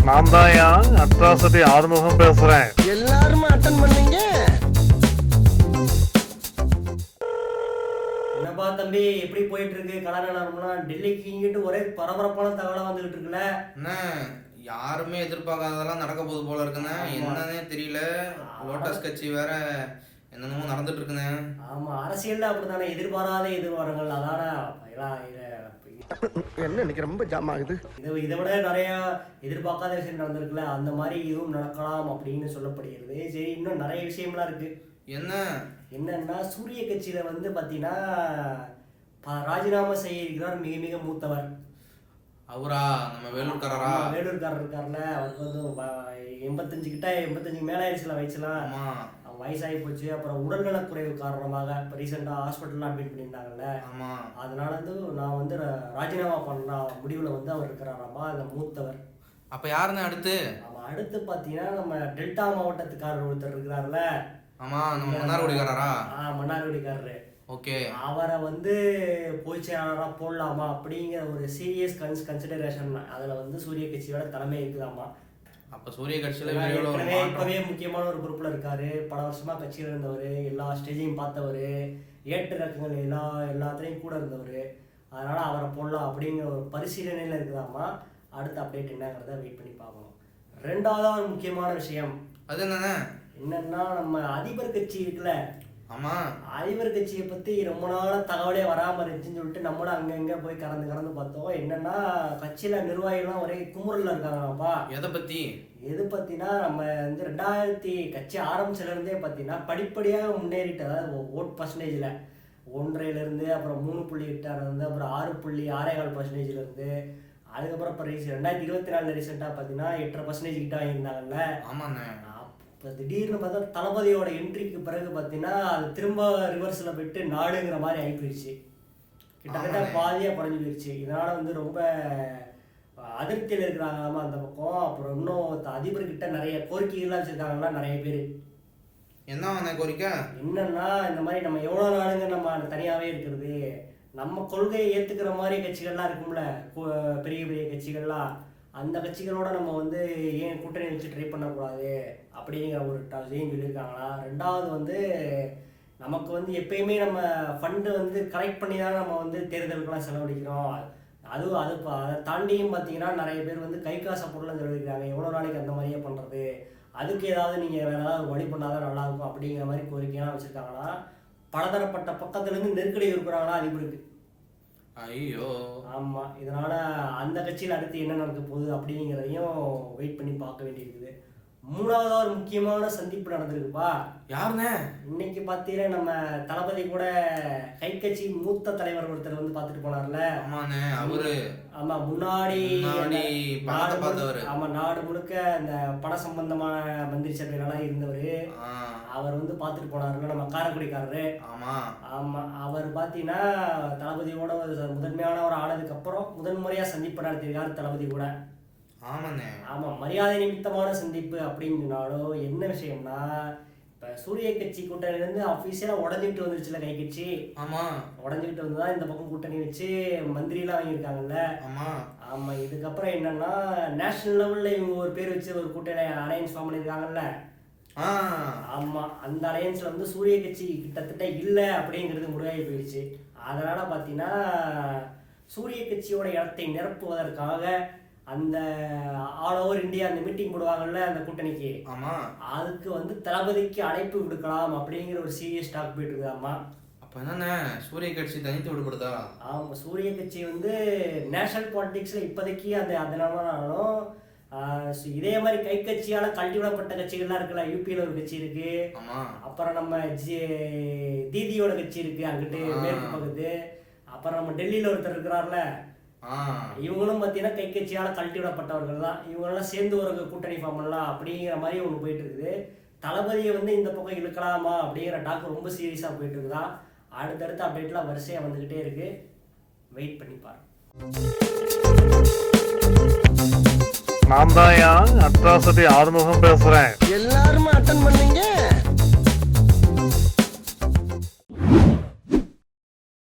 நான் தான் அட்ராசிட்டி ஆறுமுகம் பேசுறேன். எல்லாருமே அட்டன் பண்ணீங்க. என்னப்பா தம்பி, எப்படி போயிட்டு இருக்கு கலாநகரம்லாம்? டெல்லிக்கு இங்கிட்டு ஒரே பரபரப்பான தகவலாக வந்துகிட்டு இருக்குல்ல? என்ன யாருமே எதிர்பார்க்காததெல்லாம் நடக்க போகுது போல இருக்குண்ணே. என்னன்னே தெரியல. லோட்டஸ் கட்சி வேற என்னென்னமோ நடந்துட்டு இருக்குண்ணே. ஆமா, அரசியல்ல அப்படித்தானே, எதிர்பாராத எதிர்வாரங்கள். அதான என்ன இன்னைக்கு ரொம்ப ஜாம் ஆகுது. இதை விட நிறைய எதிர்பார்க்காத விஷயம் நடந்திருக்குல்ல, அந்த மாதிரி இதுவும் நடக்கலாம் அப்படின்னு சொல்லப்படுகிறது. சரி, இன்னும் நிறைய விஷயம்லாம் இருக்கு. என்னன்னா, சூரிய கட்சியில வந்து பாத்தீங்கன்னா ராஜினாமா செய்ய இருக்கிறார் மிக மிக மூத்தவர். அவரா? நம்ம வேலூர்காரரா? வேலூர்காரர் இருக்காருல்ல, அவருக்கு வந்து 85 மேல ஆயிடுச்சுல வயசுலாம். வயசாகி போச்சு. அப்புறம் உடல்நலக்குறைவு காரணமாக இப்போ ரீசெண்டாக ஹாஸ்பிட்டல்லாம் அட்மிட் பண்ணியிருந்தாங்கல்ல. அதனால வந்து நான் வந்து ராஜினாமா பண்ண முடிவில் வந்து அவர் இருக்கிறாராமா, அந்த மூத்தவர். அப்போ யாருன்னு அடுத்து? ஆமாம், அடுத்து பார்த்தீங்கன்னா நம்ம டெல்டா மாவட்டத்துக்காரர் ஒருத்தர் இருக்கிறாருல. ஆமாம், நம்ம மன்னார்குடிக்காரரா? மன்னார்குடிக்காரரு. ஓகே. அவரை வந்து பொதுச் செயலாளராக போடலாமா அப்படிங்கிற ஒரு சீரியஸ் கன்சிடரேஷன் அதில் வந்து சூரிய கட்சியோட தலைமை இருக்குதாமா. அப்போ சூரிய கட்சியில் இப்பவே முக்கியமான ஒரு பொறுப்புல இருக்காரு. பல வருஷமா கட்சியில் இருந்தவர், எல்லா ஸ்டேஜையும் பார்த்தவர், ஏற்ற இறக்கங்கள் எல்லாத்துலேயும் கூட இருந்தவர். அதனால அவரை போடலாம் அப்படிங்கிற ஒரு பரிசீலனையில் இருக்குதாமா. அடுத்த அப்டேட் என்னங்கிறத வெயிட் பண்ணி பார்க்கணும். ரெண்டாவது ஒரு முக்கியமான விஷயம் அது என்னன்னா, நம்ம அதிபர் கட்சி இருக்குல்ல. ஆமா, அதிபர் கட்சியை பத்தி ரொம்ப நாள தகவலே வராம இருந்துச்சுன்னு சொல்லிட்டு நம்மளும் அங்கங்க போய் கறந்து பார்த்தோம். என்னன்னா, கட்சியில நிர்வாகிகள்லாம் ஒரே குமுறல்ல இருக்காங்கப்பா. எது பத்தினா, நம்ம வந்து 2000 கட்சி ஆரம்பிச்சதுல இருந்தே பாத்தீங்கன்னா படிப்படியாக முன்னேறிட்டு, அதாவது ஓட் பர்சன்டேஜ்ல 1.5 அப்புறம் 3.8 இருந்து அப்புறம் 6.6% இருந்து அதுக்கப்புறம் இப்போ 2024 ரீசெண்டா பாத்தீங்கன்னா 8.5% கிட்ட வாங்கியிருந்தாங்கல்ல. ஆமாண்ணே. இப்போ திடீர்னு பார்த்தா தளபதியோட என்ட்ரிக்கு பிறகு பார்த்தீங்கன்னா அது திரும்ப ரிவர்ஸில் போயிட்டு நாடுங்கிற மாதிரி ஆகி போயிடுச்சு. கிட்டத்தட்ட பாதியாக குறைஞ்சி போயிடுச்சு. இதனால் வந்து ரொம்ப அதிருப்தியில் இருக்கிறாங்களாமா அந்த பக்கம். அப்புறம் இன்னும் அதிபர்கிட்ட நிறைய கோரிக்கைகள்லாம் வச்சுருக்காங்களா நிறைய பேர். என்ன கோரிக்கை? என்னன்னா, இந்த மாதிரி நம்ம எவ்வளோ நாளுங்க நம்ம தனியாகவே இருக்கிறது, நம்ம கொள்கையை ஏற்றுக்கிற மாதிரி கட்சிகள்லாம் இருக்கும்ல, பெரிய பெரிய கட்சிகள்லாம், அந்த கட்சிகளோட நம்ம வந்து ஏன் கூட்டணி வச்சு ட்ரை பண்ணக்கூடாது அப்படிங்கிற ஒரு இதையும் சொல்லியிருக்காங்களா. ரெண்டாவது வந்து நமக்கு வந்து எப்பயுமே நம்ம ஃபண்டு வந்து கலெக்ட் பண்ணி தான் நம்ம வந்து தேர்தலுக்கெல்லாம் செலவழிக்கிறோம். அதை தாண்டியும் பார்த்தீங்கன்னா நிறைய பேர் வந்து கை காசை பொருள்லாம் செலவழிக்கிறாங்க. எவ்வளோ நாளைக்கு அந்த மாதிரியே பண்ணுறது, அதுக்கு ஏதாவது நீங்கள் வேறு ஏதாவது வழி பண்ணாதான் நல்லாயிருக்கும் அப்படிங்கிற மாதிரி கோரிக்கையெல்லாம் வச்சுருக்காங்களா. பலதரப்பட்ட பக்கத்துலேருந்து நெருக்கடி இருக்கிறாங்களா அதிபருக்கு. ஐயோ ஆமா, இதனால அந்த கட்சியில் அடுத்து என்ன நடக்க போகுது அப்படிங்கிறதையும் வெயிட் பண்ணி பார்க்க வேண்டியிருக்குது. மூணாவது ஒரு முக்கியமான சந்திப்பு நடந்திருக்குப்பா. யாருண்ணே? இன்னைக்கு பார்த்தீங்கன்னா நம்ம தளபதி கூட கை கட்சி மூத்த தலைவர் ஒருத்தர் வந்து பார்த்துட்டு போனார்ல. ஆமாண்ணே, அவரு. ஆமா, முன்னாடி நாடு முழுக்க அந்த பட சம்பந்தமான மந்திரி சபையிலாம் இருந்தவர். அவர் வந்து பார்த்துட்டு போனார்ல நம்ம காரைக்குடிக்காரரு. ஆமா, அவர் பார்த்தீங்கன்னா தளபதியோட முதன்மையானவர் ஆனதுக்கு அப்புறம் முதன்முறையா சந்திப்பு நடத்தியிருக்காரு தளபதி கூட. ஆமா, மரியாதை நிமித்தமான சந்திப்பு அப்படின்னாலும் என்ன விஷயம்னா, இப்ப சூரிய கட்சி கூட்டணியிலிருந்து அபிஷியலா உடஞ்சிட்டு வந்துருச்சுல கை கட்சி. உடஞ்சிட்டு வந்துதான் இந்த பக்கம் கூட்டணி வச்சு மந்திரி எல்லாம் வாங்கியிருக்காங்கல்ல. ஆமா, இதுக்கப்புறம் என்னன்னா நேஷனல் லெவல்ல இவங்க ஒரு பேர் வச்சு ஒரு கூட்டணி அலையன்ஸ் ஃபார்ம் பண்ணியிருக்காங்கல்ல. ஆமா, அந்த அலையன்ஸ்ல வந்து சூரிய கட்சி கிட்டத்தட்ட இல்லை அப்படிங்கிறது முடிவாகி போயிடுச்சு. அதனால பாத்தீங்கன்னா சூரிய கட்சியோட இடத்தை நிரப்புவதற்காக அந்த ஆல் ஓவர் இந்தியா அந்த மீட்டிங் போடுவாங்கல்ல அந்த கூட்டணிக்கு, அதுக்கு வந்து தளபதிக்கு அழைப்பு விடுக்கலாம் அப்படிங்கிற ஒரு சீரியஸ் டாக் போயிட்டு இருக்காமா. அப்ப என்ன சூரிய கட்சி தனித்து விடுபடுதா? ஆமா, சூரிய கட்சி வந்து நேஷனல் பாலிடிக்ஸ்ல இப்போதைக்கு அதனாலும் இதே மாதிரி கை கட்சியால கழட்டி விடப்பட்ட கட்சிகள்லாம் இருக்குல்ல. யூபியில ஒரு கட்சி இருக்கு, அப்புறம் நம்ம தீதியோட கட்சி இருக்கு அங்கிட்டு மேற்கு பக்கத்து, அப்புறம் நம்ம டெல்லியில ஒருத்தர் இருக்கிறார்ல, இவங்களும் பார்த்தீங்கன்னா கை கட்சியால கழட்டி விடப்பட்டவர்கள் தான். இவங்கெல்லாம் சேர்ந்து ஒரு கூட்டணி ஃபார்ம் பண்ணலாம் அப்படிங்கிற மாதிரி ஒன்று போயிட்டு இருக்குது. தளபதியை வந்து இந்த பக்கம் இழுக்கலாமா அப்படிங்கிற டாக் ரொம்ப சீரியஸாக போயிட்டு இருக்குதா. அடுத்தடுத்த அப்டேட்லாம் வரிசையாக வந்துக்கிட்டே இருக்கு, வெயிட் பண்ணி பாருங்க. நான் தான் அட்ராசிட்டி ஆறுமுகம் பேசுறேன். எல்லாருமே அட்டன் பண்ணீங்க.